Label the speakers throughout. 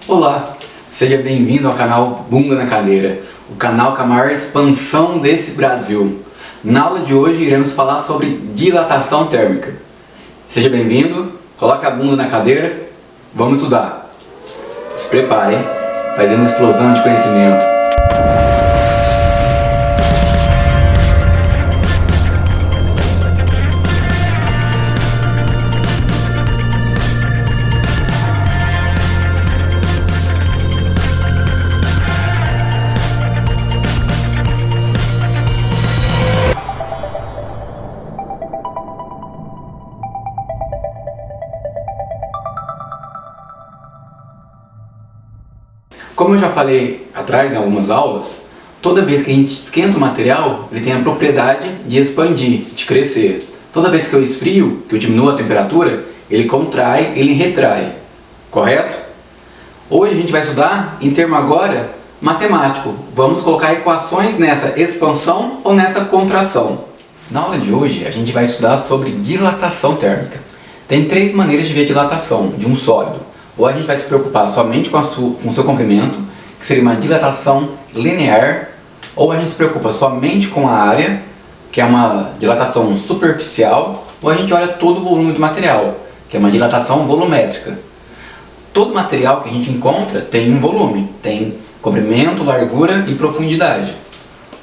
Speaker 1: Olá, seja bem-vindo ao canal Bunda na Cadeira, o canal com a maior expansão desse Brasil. Na aula de hoje iremos falar sobre dilatação térmica. Seja bem-vindo, coloque a bunda na cadeira, vamos estudar. Se prepare, hein? Fazer uma explosão de conhecimento. Como eu já falei atrás em algumas aulas, toda vez que a gente esquenta o material, ele tem a propriedade de expandir, de crescer. Toda vez que eu esfrio, que eu diminuo a temperatura, ele contrai, ele retrai. Correto? Hoje a gente vai estudar em termo agora matemático. Vamos colocar equações nessa expansão ou nessa contração. Na aula de hoje a gente vai estudar sobre dilatação térmica. Tem três maneiras de ver dilatação de um sólido. Ou a gente vai se preocupar somente com o seu comprimento, que seria uma dilatação linear, ou a gente se preocupa somente com a área, que é uma dilatação superficial, ou a gente olha todo o volume do material, que é uma dilatação volumétrica. Todo material que a gente encontra tem um volume, tem comprimento, largura e profundidade.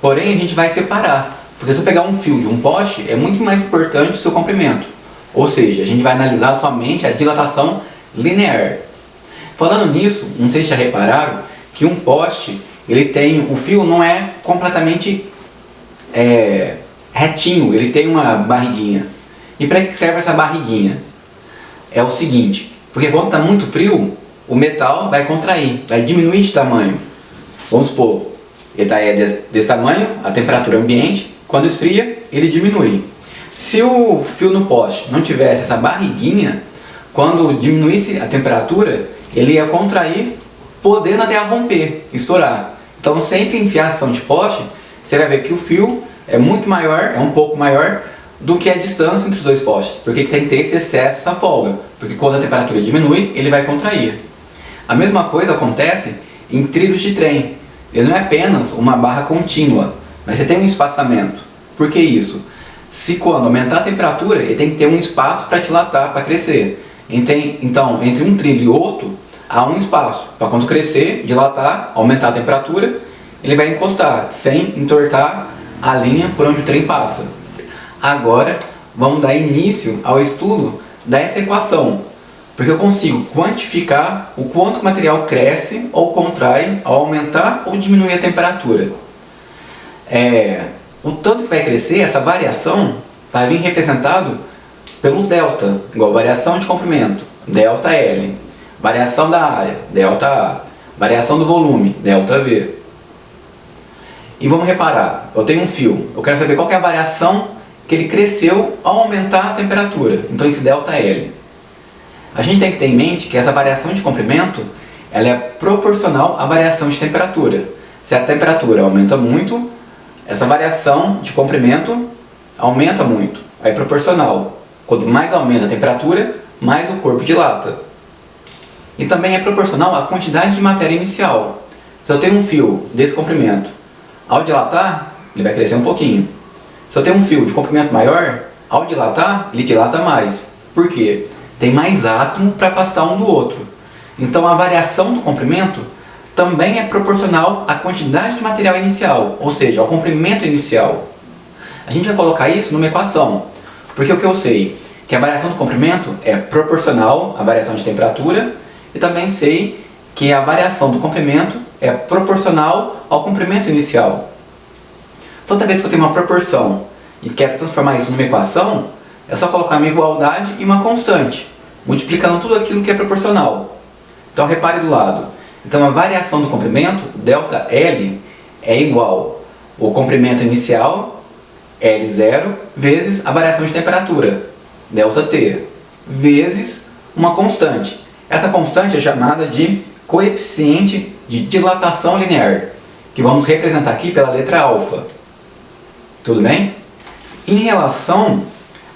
Speaker 1: Porém a gente vai separar, porque se eu pegar um fio de um poste, é muito mais importante o seu comprimento. Ou seja, a gente vai analisar somente a dilatação linear. Falando nisso, não sei se já repararam que um poste, o fio não é completamente retinho, ele tem uma barriguinha. E para que serve essa barriguinha? É o seguinte, porque quando está muito frio, o metal vai contrair, vai diminuir de tamanho. Vamos supor, ele está desse tamanho, a temperatura ambiente, quando esfria, ele diminui. Se o fio no poste não tivesse essa barriguinha, quando diminuísse a temperatura, ele ia contrair, podendo até romper, estourar. Então sempre em fiação de poste, você vai ver que o fio é muito maior, é um pouco maior do que a distância entre os dois postes. Porque tem que ter esse excesso, essa folga. Porque quando a temperatura diminui, ele vai contrair. A mesma coisa acontece em trilhos de trem. Ele não é apenas uma barra contínua, mas você tem um espaçamento. Por que isso? Se quando aumentar a temperatura, ele tem que ter um espaço para dilatar, para crescer. Então, entre um trilho e outro, há um espaço para quando crescer, dilatar, aumentar a temperatura, ele vai encostar, sem entortar a linha por onde o trem passa. Agora, vamos dar início ao estudo dessa equação, porque eu consigo quantificar o quanto o material cresce ou contrai ao aumentar ou diminuir a temperatura. O tanto que vai crescer, essa variação, vai vir representado pelo delta, igual variação de comprimento, delta L, variação da área, delta A, variação do volume, delta V. E vamos reparar, eu tenho um fio, eu quero saber qual que é a variação que ele cresceu ao aumentar a temperatura, então esse delta L. A gente tem que ter em mente que essa variação de comprimento, ela é proporcional à variação de temperatura. Se a temperatura aumenta muito, essa variação de comprimento aumenta muito, é proporcional. Quanto mais aumenta a temperatura, mais o corpo dilata. E também é proporcional à quantidade de matéria inicial. Se eu tenho um fio desse comprimento, ao dilatar, ele vai crescer um pouquinho. Se eu tenho um fio de comprimento maior, ao dilatar, ele dilata mais. Por quê? Tem mais átomo para afastar um do outro. Então a variação do comprimento também é proporcional à quantidade de material inicial, ou seja, ao comprimento inicial. A gente vai colocar isso numa equação. Porque o que eu sei? Que a variação do comprimento é proporcional à variação de temperatura e também sei que a variação do comprimento é proporcional ao comprimento inicial. Toda vez que eu tenho uma proporção e quero transformar isso numa equação, é só colocar uma igualdade e uma constante, multiplicando tudo aquilo que é proporcional. Então repare do lado. Então a variação do comprimento, delta L, é igual ao comprimento inicial, L0, vezes a variação de temperatura, ΔT, vezes uma constante. Essa constante é chamada de coeficiente de dilatação linear, que vamos representar aqui pela letra alfa. Tudo bem? Em relação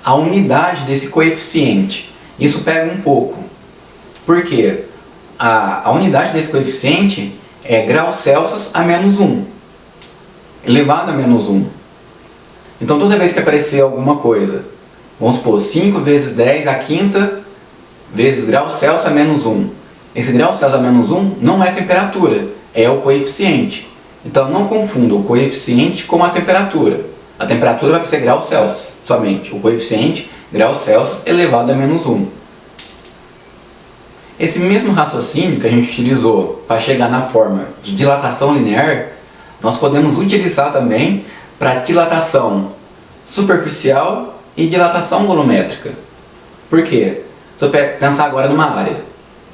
Speaker 1: à unidade desse coeficiente, isso pega um pouco. Por quê? a unidade desse coeficiente é graus Celsius a menos 1, elevado a menos 1. Então toda vez que aparecer alguma coisa, vamos supor 5 vezes 10 à quinta vezes graus Celsius a menos 1. Esse grau Celsius a menos 1 não é temperatura, é o coeficiente. Então não confunda o coeficiente com a temperatura. A temperatura vai ser graus Celsius somente. O coeficiente, graus Celsius elevado a menos 1. Esse mesmo raciocínio que a gente utilizou para chegar na forma de dilatação linear, nós podemos utilizar também para dilatação superficial e dilatação volumétrica. Por quê? Se eu pensar agora numa área,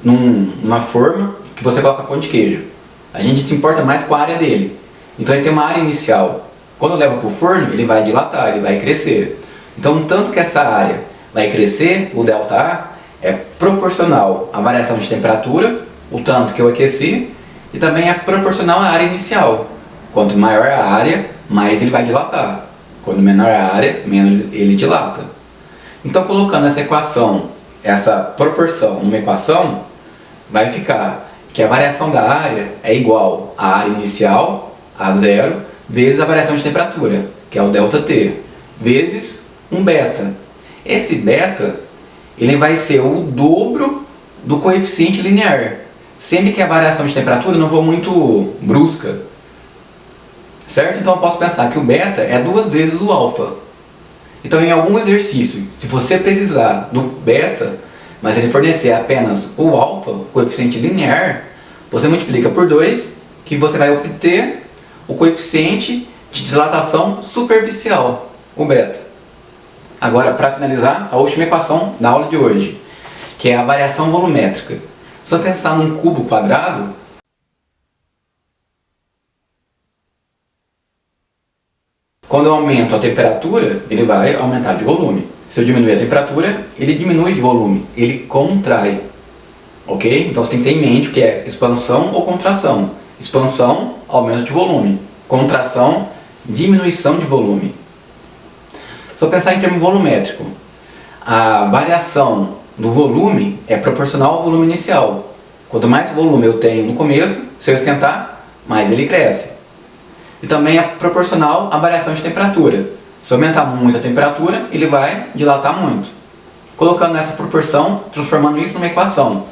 Speaker 1: numa forma que você coloca pão de queijo, a gente se importa mais com a área dele. Então ele tem uma área inicial. Quando leva para o forno, ele vai dilatar, ele vai crescer. Então, tanto que essa área vai crescer, o ΔA é proporcional à variação de temperatura, o tanto que eu aqueci, e também é proporcional à área inicial. Quanto maior a área, mais ele vai dilatar. Quanto menor a área, menos ele dilata. Então, colocando essa equação, essa proporção numa equação, vai ficar que a variação da área é igual à área inicial, a zero, vezes a variação de temperatura, que é o ΔT, vezes um beta. Esse beta, ele vai ser o dobro do coeficiente linear, sempre que a variação de temperatura não for muito brusca, certo? Então eu posso pensar que o beta é 2 vezes o alfa. Então em algum exercício, se você precisar do beta, mas ele fornecer apenas o alfa, o coeficiente linear, você multiplica por 2, que você vai obter o coeficiente de dilatação superficial, o beta. Agora, para finalizar, a última equação da aula de hoje, que é a variação volumétrica. Se eu pensar num cubo quadrado, quando eu aumento a temperatura, ele vai aumentar de volume. Se eu diminuir a temperatura, ele diminui de volume, ele contrai. Ok? Então você tem que ter em mente o que é expansão ou contração. Expansão, aumento de volume. Contração, diminuição de volume. Se eu pensar em termo volumétrico, a variação do volume é proporcional ao volume inicial. Quanto mais volume eu tenho no começo, se eu esquentar, mais ele cresce. E também é proporcional à variação de temperatura. Se eu aumentar muito a temperatura, ele vai dilatar muito. Colocando nessa proporção, transformando isso numa equação.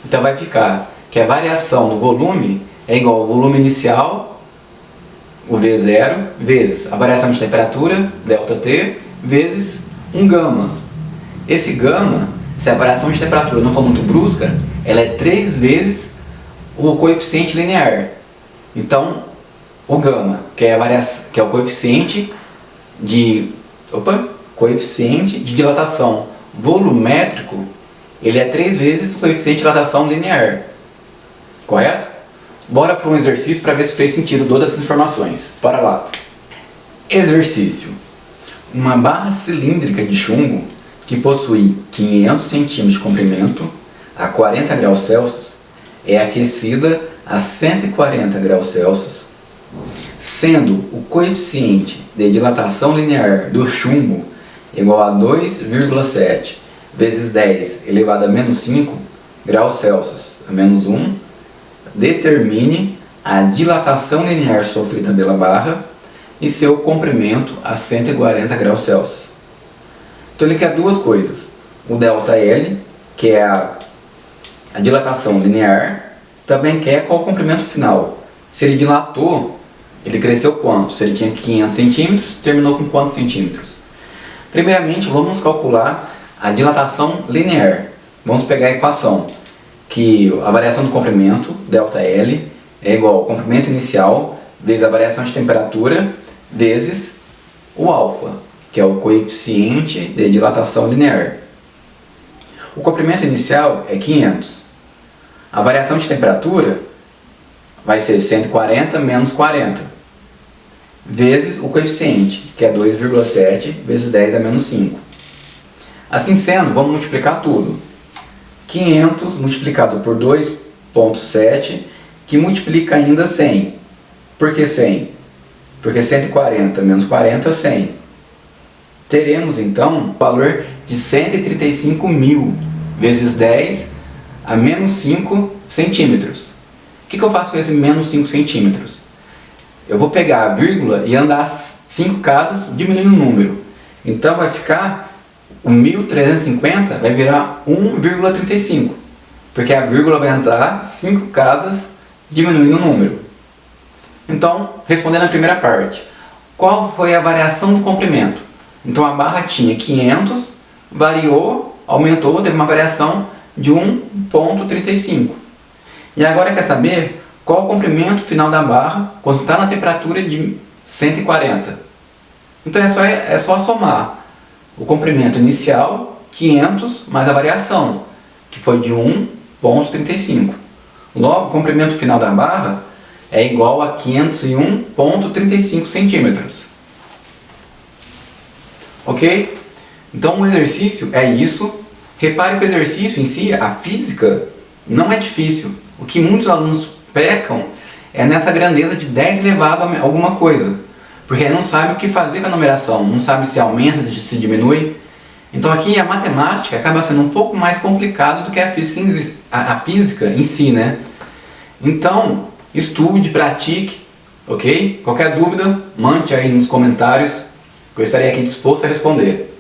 Speaker 1: Então vai ficar que a variação do volume é igual ao volume inicial, o V0, vezes a variação de temperatura, ΔT, vezes um gama. Esse gama, se a variação de temperatura não for muito brusca, ela é 3 vezes o coeficiente linear. Então, o gama, que é o coeficiente de dilatação volumétrico, ele é 3 vezes o coeficiente de dilatação linear. Correto? Bora para um exercício para ver se fez sentido todas essas informações. Bora lá. Exercício. Uma barra cilíndrica de chumbo que possui 500 cm de comprimento a 40 graus Celsius é aquecida a 140 graus Celsius, sendo o coeficiente de dilatação linear do chumbo igual a 2,7 vezes 10 elevado a menos 5 graus Celsius a menos 1, determine a dilatação linear sofrida pela barra e seu comprimento a 140 graus Celsius. Então ele quer duas coisas, o ΔL, que é a dilatação linear, também quer qual o comprimento final. Se ele dilatou, ele cresceu quanto? Se ele tinha 500 centímetros, terminou com quantos centímetros? Primeiramente, vamos calcular a dilatação linear. Vamos pegar a equação, que a variação do comprimento, ΔL, é igual ao comprimento inicial vezes a variação de temperatura vezes o alfa, que é o coeficiente de dilatação linear. O comprimento inicial é 500. A variação de temperatura vai ser 140 menos 40, vezes o coeficiente, que é 2,7 vezes 10 a menos 5. Assim sendo, vamos multiplicar tudo. 500 multiplicado por 2,7, que multiplica ainda 100. Por que 100? Porque 140 menos 40 é 100. Teremos então o valor de 135.000 vezes 10 a menos 5 centímetros. O que eu faço com esse menos 5 centímetros? Eu vou pegar a vírgula e andar 5 casas diminuindo o número. Então vai ficar o 1350 vai virar 1,35. Porque a vírgula vai andar 5 casas diminuindo o número. Então, respondendo a primeira parte. Qual foi a variação do comprimento? Então a barra tinha 500, variou, aumentou, teve uma variação de 1,35. E agora quer saber qual o comprimento final da barra quando está na temperatura de 140. Então é só somar o comprimento inicial, 500, mais a variação, que foi de 1,35. Logo, o comprimento final da barra é igual a 501,35 centímetros. Ok? Então o exercício é isso. Repare que o exercício em si, a física, não é difícil. O que muitos alunos pecam é nessa grandeza de 10 elevado a alguma coisa. Porque não sabe o que fazer com a numeração, não sabe se aumenta, se diminui. Então aqui a matemática acaba sendo um pouco mais complicado do que a física em si, né? Então, estude, pratique, ok? Qualquer dúvida, mande aí nos comentários, que eu estarei aqui disposto a responder.